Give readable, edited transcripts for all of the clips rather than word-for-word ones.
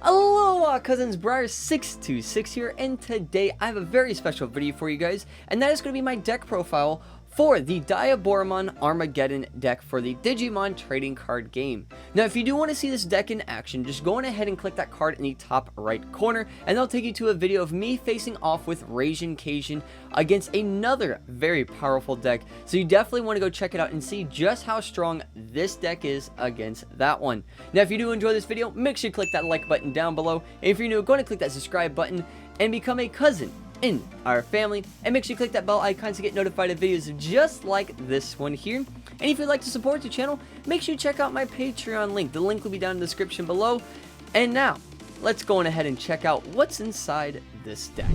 Aloha cousins, Briar626 here, and today I have a very special video for you guys, and that is going to be my deck profile for the Diaboromon Armageddon deck for the Digimon trading card game. Now if you do want to see this deck in action, just go on ahead and click that card in the top right corner, and that'll take you to a video of me facing off with Raging Cajun against another very powerful deck, so you definitely want to go check it out and see just how strong this deck is against that one. Now if you do enjoy this video, make sure you click that like button down below, and if you're new, go ahead and click that subscribe button and become a cousin in our family, and make sure you click that bell icon to get notified of videos just like this one here. And if you'd like to support the channel, make sure you check out my Patreon link. The link will be down in the description below. And now let's go on ahead and check out what's inside this deck.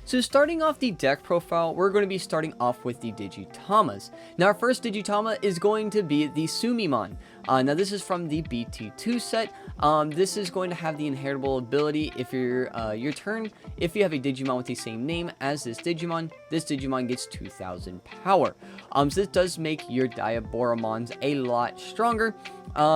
So starting off the deck profile, we're going to be starting off with the Digitamas. Now our first Digitama is going to be the Sumimon. Now this is from the BT2 set. This is going to have the inheritable ability if your turn, if you have a Digimon with the same name as this Digimon gets 2000 power. So this does make your Diaboromons a lot stronger,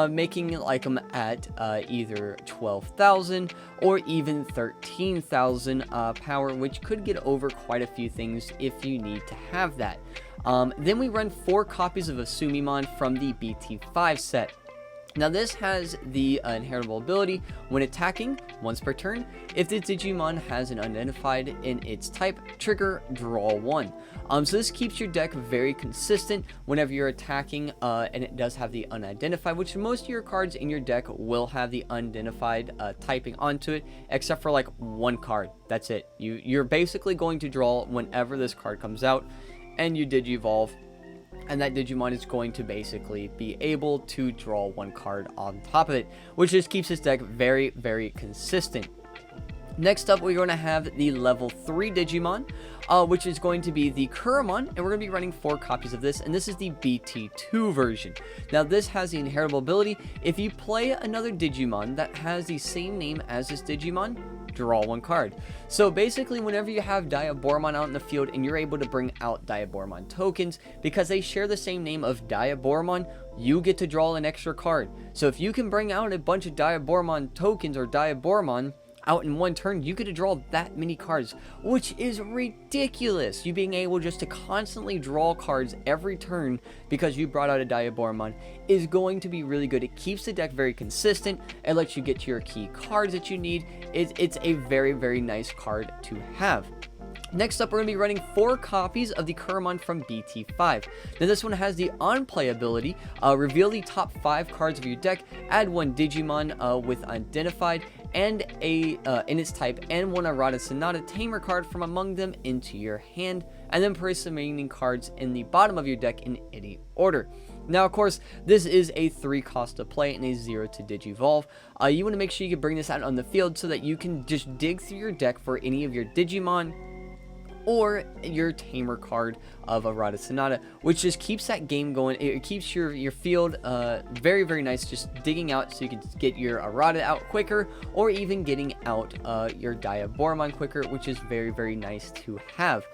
making like them at either 12,000 or even 13,000 power, which could get over quite a few things if you need to have that. Then we run 4 copies of a Sumimon from the BT5 set. Now this has the inheritable ability when attacking once per turn. If the Digimon has an unidentified in its type, trigger draw 1. So this keeps your deck very consistent whenever you're attacking, and it does have the unidentified, which most of your cards in your deck will have the unidentified typing onto it, except for like one card. That's it. You're basically going to draw whenever this card comes out, and you Digivolve, and that Digimon is going to basically be able to draw one card on top of it, which just keeps this deck very, very consistent. Next up, we're going to have the level 3 Digimon, which is going to be the Kuromon, and we're going to be running 4 copies of this, and this is the BT2 version. Now this has the inheritable ability: if you play another Digimon that has the same name as this Digimon, draw 1 card. So basically, whenever you have Diaboromon out in the field and you're able to bring out Diaboromon tokens, because they share the same name of Diaboromon, you get to draw an extra card. So if you can bring out a bunch of Diaboromon tokens or Diaboromon out in one turn, you get to draw that many cards, which is ridiculous. You being able just to constantly draw cards every turn because you brought out a Diaboromon is going to be really good. It keeps the deck very consistent. It lets you get to your key cards that you need. It's a very, very nice card to have. Next up, we're going to be running 4 copies of the Kuromon from BT5. Now this one has the on-play ability: reveal the top 5 cards of your deck, add 1 Digimon with identified and in its type, and 1 Arata Sonata Tamer card from among them into your hand, and then place the remaining cards in the bottom of your deck in any order. Now, of course, this is a 3 cost to play and a 0 to Digivolve. You want to make sure you can bring this out on the field so that you can just dig through your deck for any of your Digimon or your Tamer card of Arata Sonata, which just keeps that game going. It keeps your field very, very nice, just digging out so you can get your Arata out quicker, or even getting out your Diaboromon quicker, which is very, very nice to have,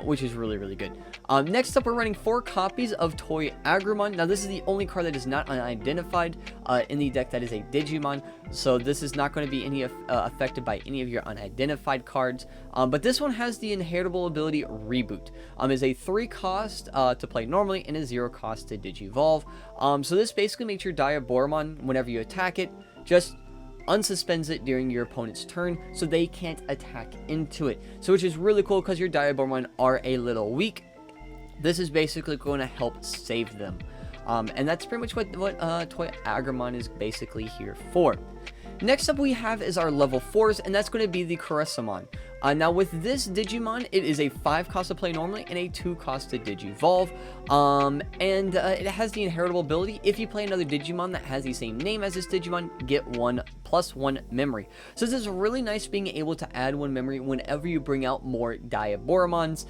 which is really, really good. Next up, we're running 4 copies of Toy Agrumon. Now this is the only card that is not unidentified in the deck that is a Digimon, so this is not going to be affected by any of your unidentified cards, but this one has the inheritable ability Reboot. Is a 3 cost to play normally and a 0 cost to Digivolve. So this basically makes your Diaboromon, whenever you attack it, just unsuspends it during your opponent's turn so they can't attack into it. So which is really cool because your Diaboromon are a little weak. This is basically going to help save them. And that's pretty much what Toy Agrumon is basically here for. Next up we have is our level 4s, and that's going to be the Caressamon. Now with this Digimon, it is a 5 cost to play normally and a 2 cost to Digivolve. It has the inheritable ability: if you play another Digimon that has the same name as this Digimon, get 1+1 memory. So this is really nice, being able to add 1 memory whenever you bring out more Diaboromons.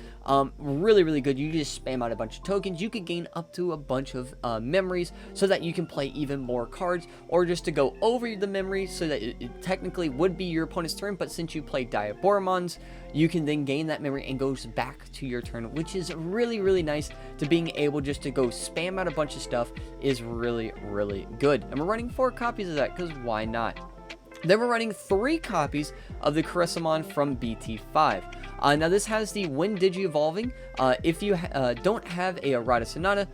Really, really good. You just spam out a bunch of tokens. You could gain up to a bunch of memories so that you can play even more cards, or just to go over the memories so that it technically would be your opponent's turn, but since you play Diaboromons, you can then gain that memory and goes back to your turn, which is really, really nice. To being able just to go spam out a bunch of stuff is really, really good. And we're running 4 copies of that because why not? Then we're running 3 copies of the Carissamon from BT5. Now this has the when Digi-evolving. If you don't have a Errata Sonata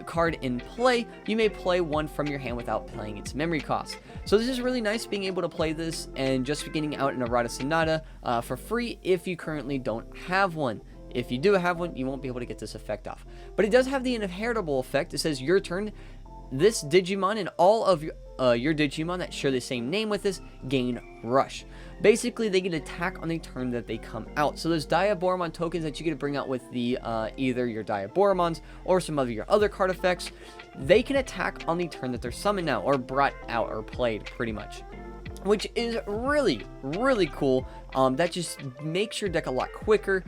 card in play, you may play one from your hand without playing its memory cost. So this is really nice, being able to play this and just getting out an Errata Sonata for free if you currently don't have one. If you do have one, you won't be able to get this effect off. But it does have the inheritable effect. It says your turn. This Digimon and all of your Digimon that share the same name with this gain Rush. Basically, they get attack on the turn that they come out. So those Diaboromon tokens that you get to bring out with the either your Diaboromons or some of your other card effects, they can attack on the turn that they're summoned out or brought out or played, pretty much. Which is really, really cool. That just makes your deck a lot quicker,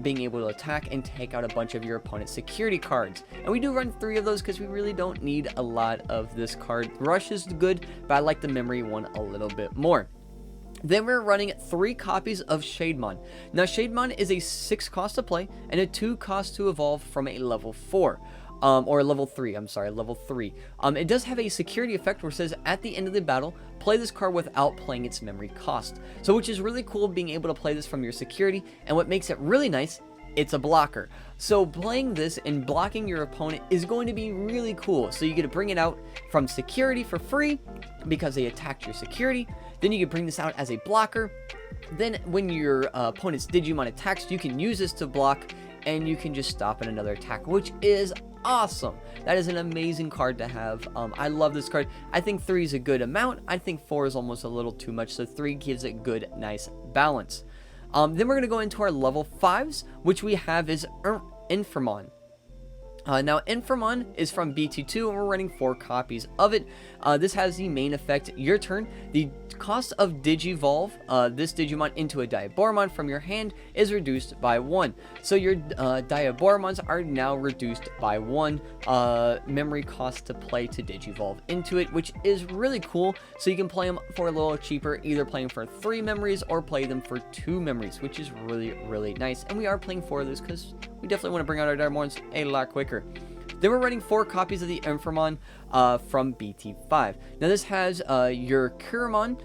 being able to attack and take out a bunch of your opponent's security cards. And we do run 3 of those because we really don't need a lot of this card. Rush is good, but I like the memory one a little bit more. Then we're running 3 copies of Shademon. Now Shademon is a 6 cost to play and a 2 cost to evolve from a level 4. Or level 3, I'm sorry, level 3. It does have a security effect where it says at the end of the battle, play this card without playing its memory cost. So which is really cool, being able to play this from your security, and what makes it really nice, it's a blocker. So playing this and blocking your opponent is going to be really cool. So you get to bring it out from security for free because they attacked your security. Then you can bring this out as a blocker. Then when your opponent's Digimon attacks, you can use this to block, and you can just stop at another attack, which is awesome. That is an amazing card to have. I love this card. I think 3 is a good amount. I think 4 is almost a little too much, so 3 gives it good, nice balance. Then we're going to go into our level 5s, which we have is Inframon. Now Inframon is from BT2, and we're running 4 copies of it. This has the main effect, your turn. The cost of Digivolve this Digimon into a Diaboromon from your hand is reduced by 1. So your Diaboromons are now reduced by 1 memory cost to play to Digivolve into it, which is really cool. So you can play them for a little cheaper, either playing for 3 memories or play them for 2 memories, which is really, really nice. And we are playing 4 of those because we definitely want to bring out our Diaboromons a lot quicker. Then we're running 4 copies of the Inframon from BT5. Now this has your Kuramon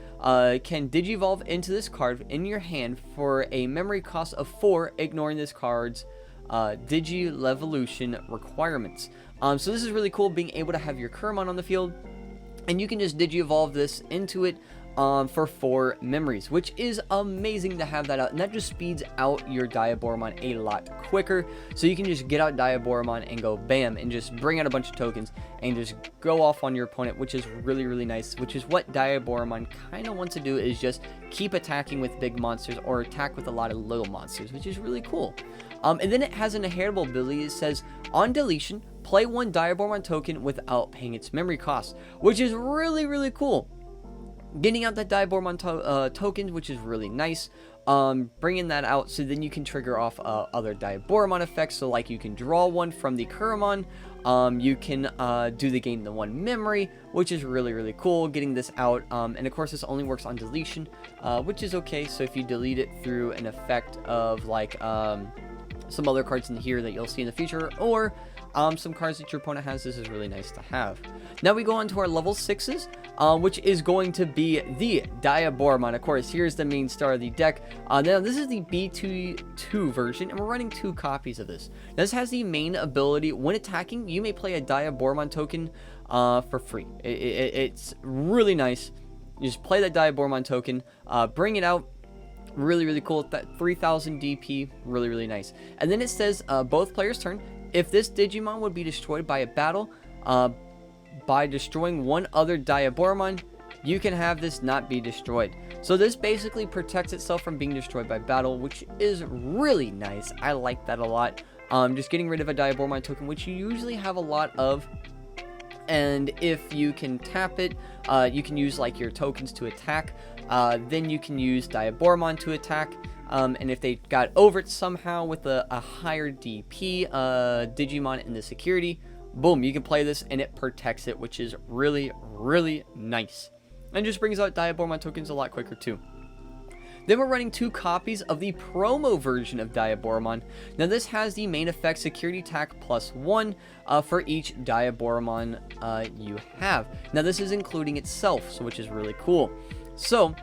can Digivolve into this card in your hand for a memory cost of 4, ignoring this card's Digilevolution requirements. So this is really cool, being able to have your Kuramon on the field, and you can just Digivolve this into it for 4 memories, which is amazing to have that out, and that just speeds out your Diaboromon a lot quicker. So you can just get out Diaboromon and go bam, and just bring out a bunch of tokens and just go off on your opponent, which is really, really nice, which is what Diaboromon kind of wants to do, is just keep attacking with big monsters or attack with a lot of little monsters, which is really cool. And then it has an inheritable ability. It says on deletion, play 1 Diaboromon token without paying its memory cost, which is really, really cool. Getting out that Diaboromon tokens, which is really nice. Bringing that out so then you can trigger off other Diaboromon effects. So like you can draw one from the Kuramon. You can do the gain the 1 memory, which is really, really cool. Getting this out. And of course this only works on deletion, which is okay. So if you delete it through an effect of like some other cards in here that you'll see in the future, or some cards that your opponent has, this is really nice to have. Now we go on to our level 6s, which is going to be the Diaboromon. Of course, here's the main star of the deck. Now this is the BT2 version, and we're running 2 copies of this. This has the main ability, when attacking, you may play a Diaboromon token for free. It's really nice. You just play that Diaboromon token, bring it out. Really, really cool. That 3000 DP, really, really nice. And then it says both players' turn. If this Digimon would be destroyed by a battle by destroying one other Diaboromon, you can have this not be destroyed. So this basically protects itself from being destroyed by battle, which is really nice. I like that a lot. Just getting rid of a Diaboromon token, which you usually have a lot of. And if you can tap it, you can use like your tokens to attack. Then you can use Diaboromon to attack. And if they got over it somehow with a higher DP Digimon in the security, boom, you can play this and it protects it, which is really, really nice. And just brings out Diaboromon tokens a lot quicker too. Then we're running 2 copies of the promo version of Diaboromon. Now this has the main effect security attack +1 for each Diaboromon you have. Now this is including itself, so which is really cool. So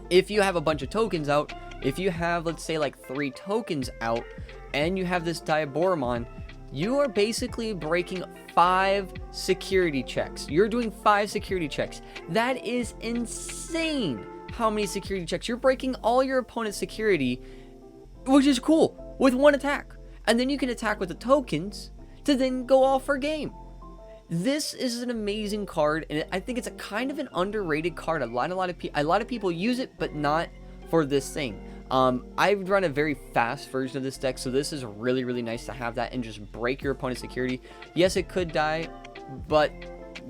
if you have a bunch of tokens out, if you have, let's say, like 3 tokens out, and you have this Diaboromon, you are basically breaking 5 security checks. You're doing 5 security checks. That is insane. How many security checks? You're breaking all your opponent's security, which is cool, with 1 attack. And then you can attack with the tokens to then go all for game. This is an amazing card, and I think it's a kind of an underrated card. A lot of people use it, but not for this thing. I've run a very fast version of this deck, so this is really, really nice to have that and just break your opponent's security. Yes, it could die, but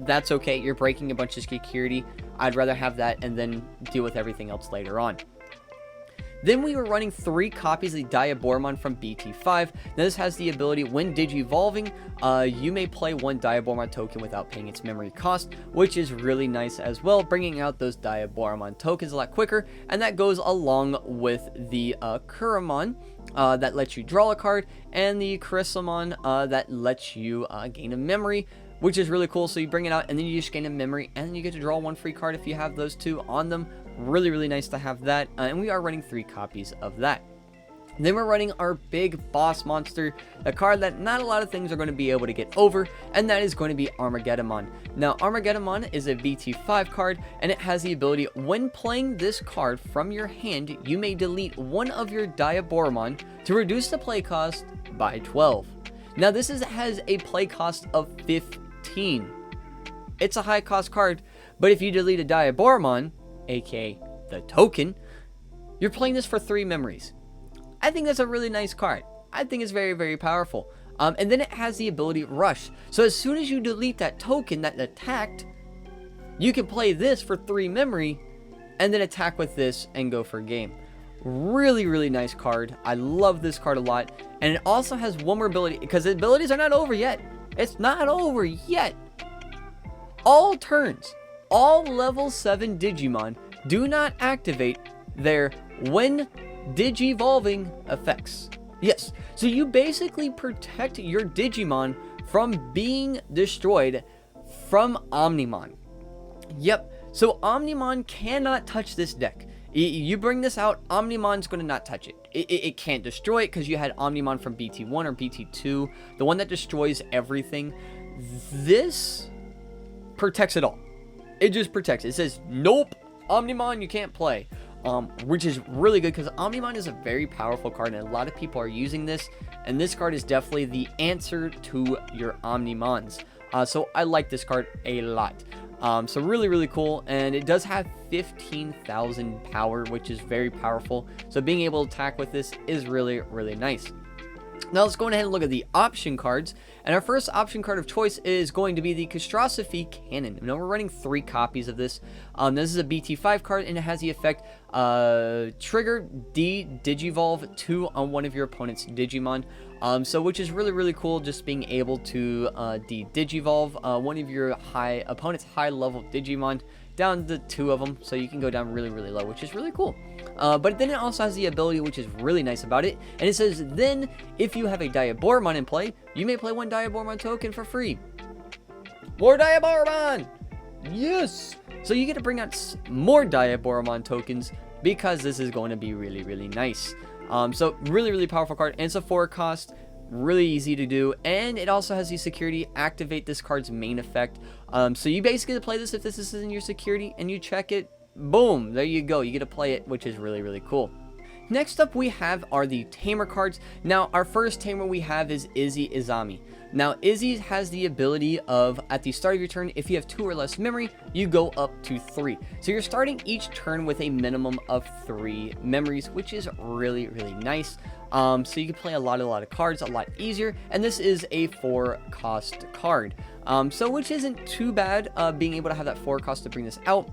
that's okay. You're breaking a bunch of security. I'd rather have that and then deal with everything else later on. Then we were running 3 copies of the Diaboromon from BT5. Now this has the ability, when Digivolving, you may play 1 Diaboromon token without paying its memory cost, which is really nice as well, bringing out those Diaboromon tokens a lot quicker. And that goes along with the Kuramon that lets you draw a card, and the Chrysamon that lets you gain a memory, which is really cool. So you bring it out and then you just gain a memory, and then you get to draw 1 free card if you have those 2 on them. Really, really nice to have that. And we are running 3 copies of that. Then we're running our big boss monster, a card that not a lot of things are going to be able to get over, and that is going to be Armageddomon. Now, Armageddomon is a BT5 card, and it has the ability, when playing this card from your hand, you may delete 1 of your Diaboromon to reduce the play cost by 12. Now, this has a play cost of 15. It's a high cost card, but if you delete a Diaboromon, aka the token, you're playing this for 3 memories. I think that's a really nice card. I think it's very, very powerful. And then it has the ability Rush. So as soon as you delete that token that attacked, you can play this for 3 memory and then attack with this and go for game. Really, really nice card. I love this card a lot. And it also has 1 more ability, because the abilities are not over yet. It's not over yet. All turns, all level 7 Digimon do not activate their when Digivolving effects. Yes, so you basically protect your Digimon from being destroyed from Omnimon. Yep, so Omnimon cannot touch this deck. You bring this out, Omnimon's going to not touch it. It can't destroy it because you had Omnimon from BT1 or BT2, the one that destroys everything. This protects it all. It just protects it. It says, nope, Omnimon, you can't play. Which is really good because Omnimon is a very powerful card and a lot of people are using this. And this card is definitely the answer to your Omnimons. So I like this card a lot. So really, really cool. And it does have 15,000 power, which is very powerful. So being able to attack with this is really, really nice. Now let's go ahead and look at the option cards. And our first option card of choice is going to be the Catastrophe Cannon. Now we're running 3 copies of this. This is a BT5 card and it has the effect trigger Digivolve 2 on one of your opponent's Digimon. So which is really, really cool, just being able to Digivolve one of your opponent's high level Digimon down to 2 of them, so you can go down really, really low, which is really cool. But then it also has the ability, which is really nice about it, and it says, then, if you have a Diaboromon in play, you may play 1 Diaboromon token for free. More Diaboromon! Yes! So you get to bring out more Diaboromon tokens, because this is going to be really, really nice. So really, really powerful card, and it's a 4 cost, really easy to do, and it also has the security activate this card's main effect. So you basically play this if this is in your security and you check it, boom, there you go, you get to play it, which is really, really cool. Next up we have are the Tamer cards. Now our first Tamer we have is Izzy Izami. Now Izzy has the ability of, at the start of your turn, if you have 2 or less memory, you go up to 3. So you're starting each turn with a minimum of 3 memories, which is really, really nice. So you can play a lot of cards a lot easier, and this is a 4 cost card. So which isn't too bad, being able to have that 4 cost to bring this out.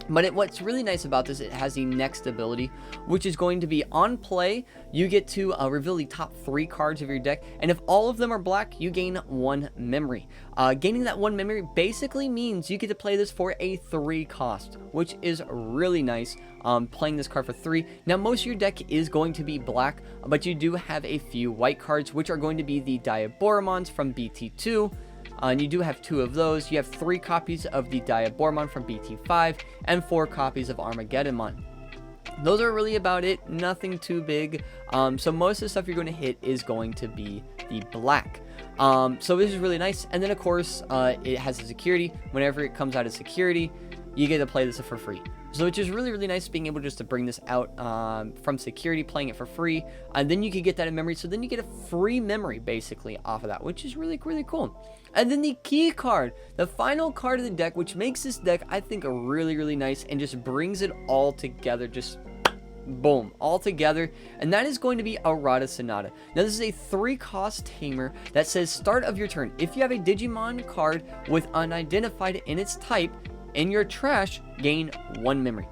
But what's really nice about this, it has the next ability, which is going to be on play. You get to reveal the top 3 cards of your deck, and if all of them are black, you gain 1 memory. Gaining that 1 memory basically means you get to play this for a 3 cost, which is really nice. Playing this card for 3. Now, most of your deck is going to be black, but you do have a few white cards, which are going to be the Diaboromons from BT2. And you do have 2 of those. You have 3 copies of the Diaboromon from BT5 and 4 copies of Armageddomon. Those are really about it. Nothing too big. So most of the stuff you're going to hit is going to be the black. So this is really nice. And then of course, it has a security. Whenever it comes out of security, you get to play this for free. So which is really nice, being able just to bring this out from security, playing it for free, and then you can get that in memory. So then you get a free memory basically off of that, which is really cool. And then the key card, the final card of the deck, which makes this deck, I think, really nice and just brings it all together, just boom, all together, and that is going to be Ohana Sonata. Now this is a 3 cost tamer that says start of your turn. If you have a Digimon card with unidentified in its type in your trash, gain 1 memory.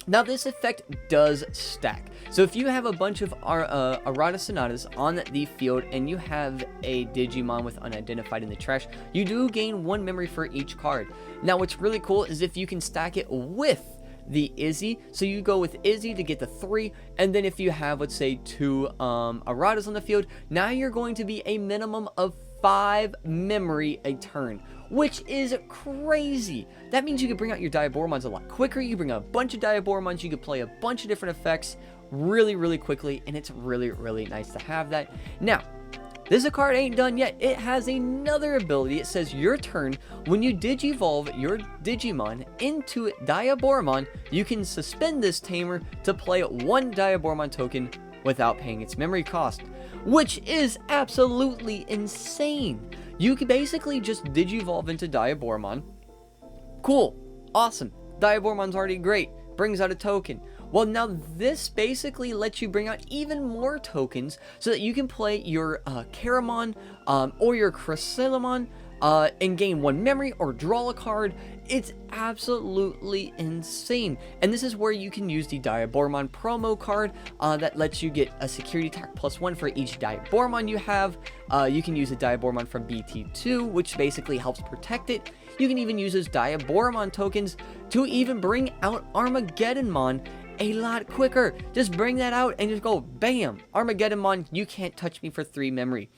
Now this effect does stack. So if you have a bunch of Ohana Sonatas on the field and you have a Digimon with unidentified in the trash, you do gain 1 memory for each card. Now what's really cool is if you can stack it with the Izzy, so you go with Izzy to get the 3, and then if you have, let's say, 2 Ohana's on the field, now you're going to be a minimum of 5 memory a turn, which is crazy. That means you can bring out your Diaboromons a lot quicker. You bring out a bunch of Diaboromons, you can play a bunch of different effects really quickly, and it's really nice to have that. Now, this card ain't done yet. It has another ability. It says your turn. When you digivolve your Digimon into Diaboromon, you can suspend this tamer to play 1 Diaboromon token without paying its memory cost, which is absolutely insane. You can basically just digivolve into Diaboromon. Cool, awesome. Diaboromon's already great. Brings out a token. Well, now this basically lets you bring out even more tokens so that you can play your Caramon or your Chrysostomon and gain 1 memory or draw a card. It's absolutely insane. And this is where you can use the Diaboromon promo card that lets you get a security attack +1 for each Diaboromon you have. You can use the Diaboromon from BT2, which basically helps protect it. You can even use those Diaboromon tokens to even bring out Armageddomon a lot quicker. Just bring that out and just go bam, Armageddomon, you can't touch me for 3 memory.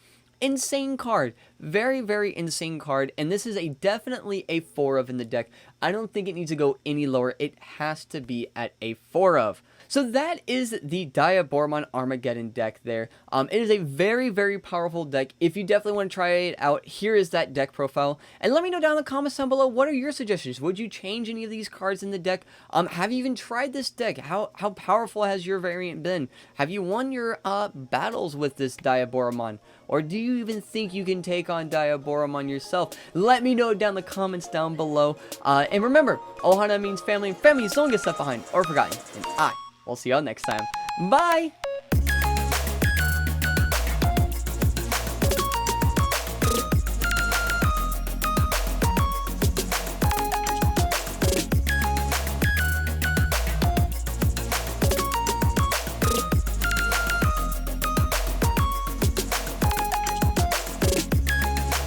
Insane card, very insane card, and this is definitely a 4 of in the deck. I don't think it needs to go any lower. It has to be at a 4 of. So that is the Diaboromon Armageddon deck there. It is a very powerful deck. If you definitely want to try it out, here is that deck profile. And let me know down in the comments down below, what are your suggestions? Would you change any of these cards in the deck? Have you even tried this deck? How powerful has your variant been? Have you won your battles with this Diaboromon? Or do you even think you can take on Diaboromon yourself? Let me know down in the comments down below. And remember, Ohana means family, and family is don't get left behind or forgotten. And I will see y'all next time. Bye!